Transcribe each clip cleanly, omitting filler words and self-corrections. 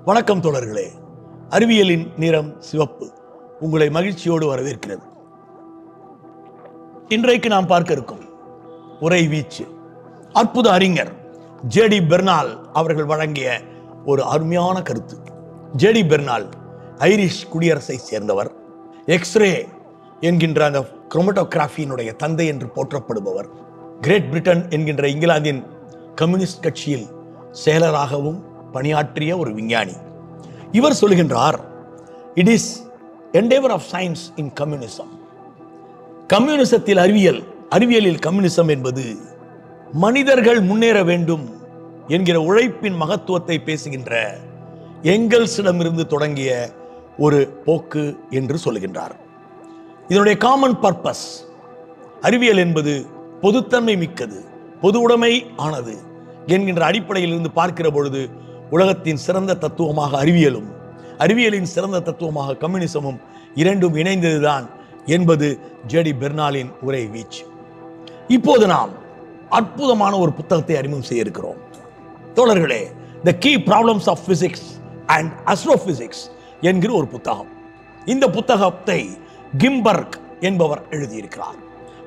வணக்கம் தோழர்களே. அறிவியலின் நிறம் சிவப்பு உங்களை மகிழ்ச்சியோடு வரவேற்கிறது. இன்றைக்கு நாம் பார்க்க இருக்கும் உரை வீச்சு அற்புத அறிஞர் ஜேடி பெர்னால் அவர்கள் வழங்கிய ஒரு அருமையான கருத்து. ஜேடி பெர்னால் ஐரிஷ் குடியரசை சேர்ந்தவர். எக்ஸ்ரே என்கின்ற அந்த குரோமட்டோகிராஃபியினுடைய தந்தை என்று போற்றப்படுபவர். கிரேட் பிரிட்டன் என்கின்ற இங்கிலாந்தின் கம்யூனிஸ்ட் கட்சியில் செயலராகவும் பணியாற்றிய ஒரு விஞ்ஞானி. இவர் சொல்கின்றார், it is endeavour of science in communism. கம்யூனிசத்தில் அறிவியலில் கம்யூனிசம் என்பது மனிதர்கள் முன்னேற வேண்டும் என்கிற உழைப்பின் மகத்துவத்தை பேசுகின்ற எங்கெல்ஸிடமிருந்து தொடங்கிய ஒரு போக்கு என்று சொல்கின்றார். இதனுடைய காமன் பர்பஸ், அறிவியல் என்பது பொதுத்தன்மை மிக்கது, பொது உடைமை ஆனது என்கின்ற அடிப்படையில் இருந்து பார்க்கிற பொழுது உலகத்தின் சிறந்த தத்துவமாக அறிவியலும் அறிவியலின் சிறந்த தத்துவமாக கம்யூனிசமும் இரண்டும் இணைந்ததுதான் என்பது ஜேடி பெர்னாலின் உரை வீச்சு. இப்போது நாம் அற்புதமான ஒரு புத்தகத்தை அறிமுகம் செய்ய இருக்கிறோம் தோழர்களே. The key problems of physics and astrophysics என்கிற ஒரு புத்தகம். இந்த புத்தகத்தை கிம்பர்க் என்பவர் எழுதியிருக்கிறார்.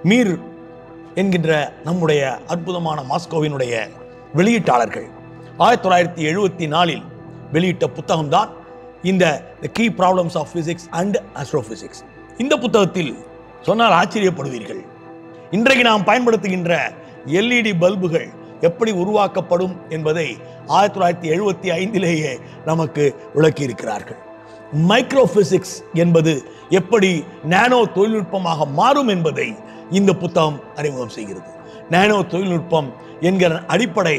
மீர் என்கின்ற நம்முடைய அற்புதமான மாஸ்கோவினுடைய வெளியீட்டாளர்கள் 1974 வெளியிட்ட புத்தகம்தான் இந்த key problems of physics and astrophysics. இந்த புத்தகத்தில் சொன்னால் ஆச்சரியப்படுவீர்கள், இன்றைக்கு நாம் பயன்படுத்துகின்ற எல்இடி பல்புகள் எப்படி உருவாக்கப்படும் என்பதை 1975 நமக்கு விளக்கி இருக்கிறார்கள். மைக்ரோ பிசிக்ஸ் என்பது எப்படி நானோ தொழில்நுட்பமாக மாறும் என்பதை இந்த புத்தகம் அறிமுகம் செய்கிறது. நானோ தொழில்நுட்பம் என்கிற அடிப்படை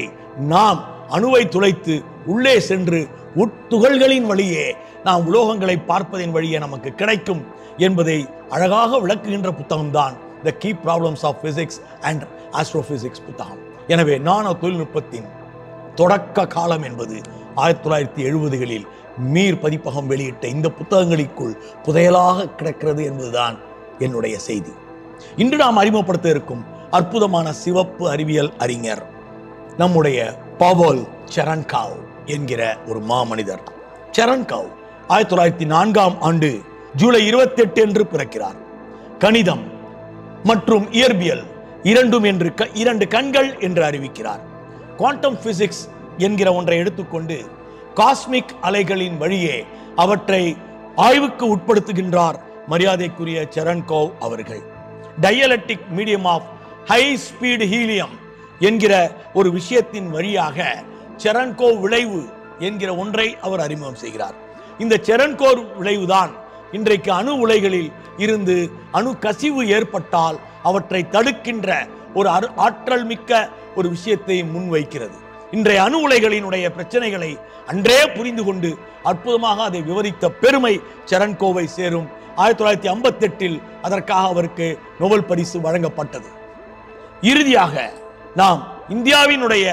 நாம் அணுவை துளைத்து உள்ளே சென்று உட்துகள்களின் வழியே நாம் உலோகங்களை பார்ப்பதன் வழியே நமக்கு கிடைக்கும் என்பதை அழகாக விளக்குகின்ற புத்தகம்தான் the key problems of physics and astrophysics புத்தகம். எனவே நானோ தொழில்நுட்பத்தின் தொடக்க காலம் என்பது 1970களில் மீர் பதிப்பகம் வெளியிட்ட இந்த புத்தகங்களுக்குள் புதையலாக கிடக்கிறது என்பதுதான் என்னுடைய செய்தி. இன்று நாம் அறிமுகப்படுத்த இருக்கும் அற்புதமான சிவப்பு அறிவியல் அறிஞர் நம்முடைய பவோல் செரன்காவ் என்கிற ஒரு மாமனிதர். செரன்காவ் 1904 ஜூலை 28 என்று பிறக்கிறார். கணிதம் மற்றும் இயற்பியல் இரண்டும் என்று இரண்டு கண்கள் என்று அறிவிக்கிறார். குவாண்டம் பிசிக்ஸ் என்கிற ஒன்றை எடுத்துக்கொண்டு காஸ்மிக் அலைகளின் வழியே அவற்றை ஆய்வுக்கு உட்படுத்துகின்றார் மரியாதைக்குரிய செரன்காவ் அவர்கள். Dielectric medium of high speed helium என்கிற ஒரு விஷயத்தின் வழியாக செரன்கோவ் விளைவு என்கிற ஒன்றை அவர் அறிமுகம் செய்கிறார். இந்த செரன்கோவ் விளைவுதான் இன்றைக்கு அணு உலைகளில் இருந்து அணு கசிவு ஏற்பட்டால் அவற்றை தடுக்கின்ற ஒரு ஆற்றல் மிக்க ஒரு விஷயத்தை முன்வைக்கிறது. இன்றைய அணு உலைகளினுடைய பிரச்சனைகளை அன்றே புரிந்து கொண்டு அற்புதமாக அதை விவரித்த பெருமை செரன்கோவை சேரும். 1958 அதற்காக அவருக்கு நோபல் பரிசு வழங்கப்பட்டது. இறுதியாக நாம் இந்தியாவினுடைய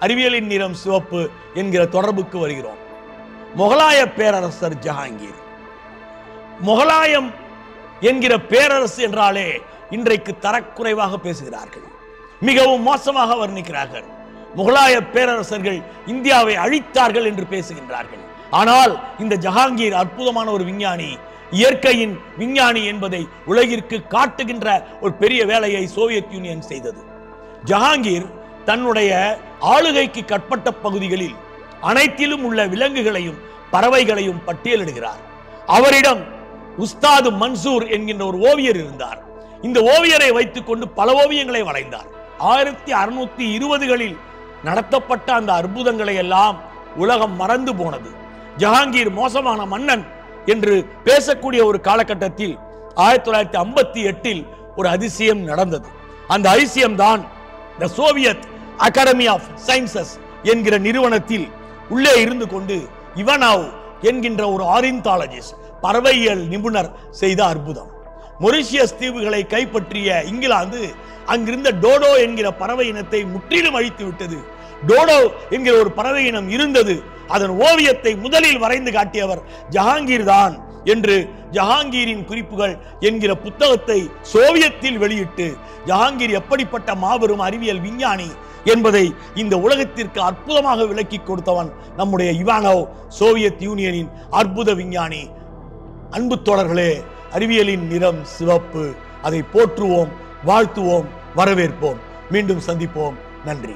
அறிவியலின் நிறம் சிவப்பு என்கிற தொடர்புக்கு வருகிறோம். முகலாய பேரரசர் ஜஹாங்கீர். முகலாயம் என்கிற பேரரசு என்றாலே இன்றைக்கு தரக்குறைவாக பேசுகிறார்கள், மிகவும் மோசமாக வர்ணிக்கிறார்கள். முகலாய பேரரசர்கள் இந்தியாவை அழித்தார்கள் என்று பேசுகின்றார்கள். ஆனால் இந்த ஜஹாங்கீர் அற்புதமான ஒரு விஞ்ஞானி, இயற்கையின் விஞ்ஞானி என்பதை உலகிற்கு காட்டுகின்ற ஒரு பெரிய வேலையை சோவியத் யூனியன் செய்தது. ஜஹாங்கீர் தன்னுடைய ஆளுகைக்கு கட்பட்ட பகுதிகளில் அனைத்திலும் உள்ள விலங்குகளையும் பறவைகளையும் பட்டியலிடுகிறார். அவரிடம் உஸ்தாது மன்சூர் என்கின்ற ஒரு ஓவியர் இருந்தார். இந்த ஓவியரை வைத்துக் கொண்டு பல ஓவியங்களை வரைந்தார். 1620களில் நடத்தப்பட்ட அந்த அற்புதங்களை எல்லாம் உலகம் மறந்து போனது. ஜஹாங்கீர் மோசமான மன்னன் என்று பேசக்கூடிய ஒரு காலகட்டத்தில் 1958 ஒரு அதிசயம் நடந்தது. அந்த அதிசயம்தான் தி சோவியத் அகாடமி ஆஃப் சயின்சஸ் என்கிற நிறுவனத்தில் உள்ளே இருந்து கொண்டு இவனாவ் என்கின்ற ஒரு ஆர்னித்தாலஜிஸ்ட், பறவையியல் நிபுணர் செய்த அற்புதம். மொரிஷியஸ் தீவுகளை கைப்பற்றிய இங்கிலாந்து அங்கிருந்த டோடோ என்கிற பறவை இனத்தை முற்றிலும் அழித்து விட்டது. டோடோ என்கிற ஒரு பறவை இனம் இருந்தது, அதன் ஓவியத்தை முதலில் வரைந்து காட்டியவர் ஜஹாங்கீர் தான் என்று ஜஹாங்கீரின் குறிப்புகள் என்கிற புத்தகத்தை சோவியத்தில் வெளியிட்டு ஜஹாங்கீர் எப்படிப்பட்ட மாபெரும் அறிவியல் விஞ்ஞானி என்பதை இந்த உலகத்திற்கு அற்புதமாக விளக்கி கொடுத்தவன் நம்முடைய இவானோவ், சோவியத் யூனியனின் அற்புத விஞ்ஞானி. அன்பு தோழர்களே, அறிவியலின் நிறம் சிவப்பு. அதை போற்றுவோம், வாழ்த்துவோம், வரவேற்போம். மீண்டும் சந்திப்போம். நன்றி.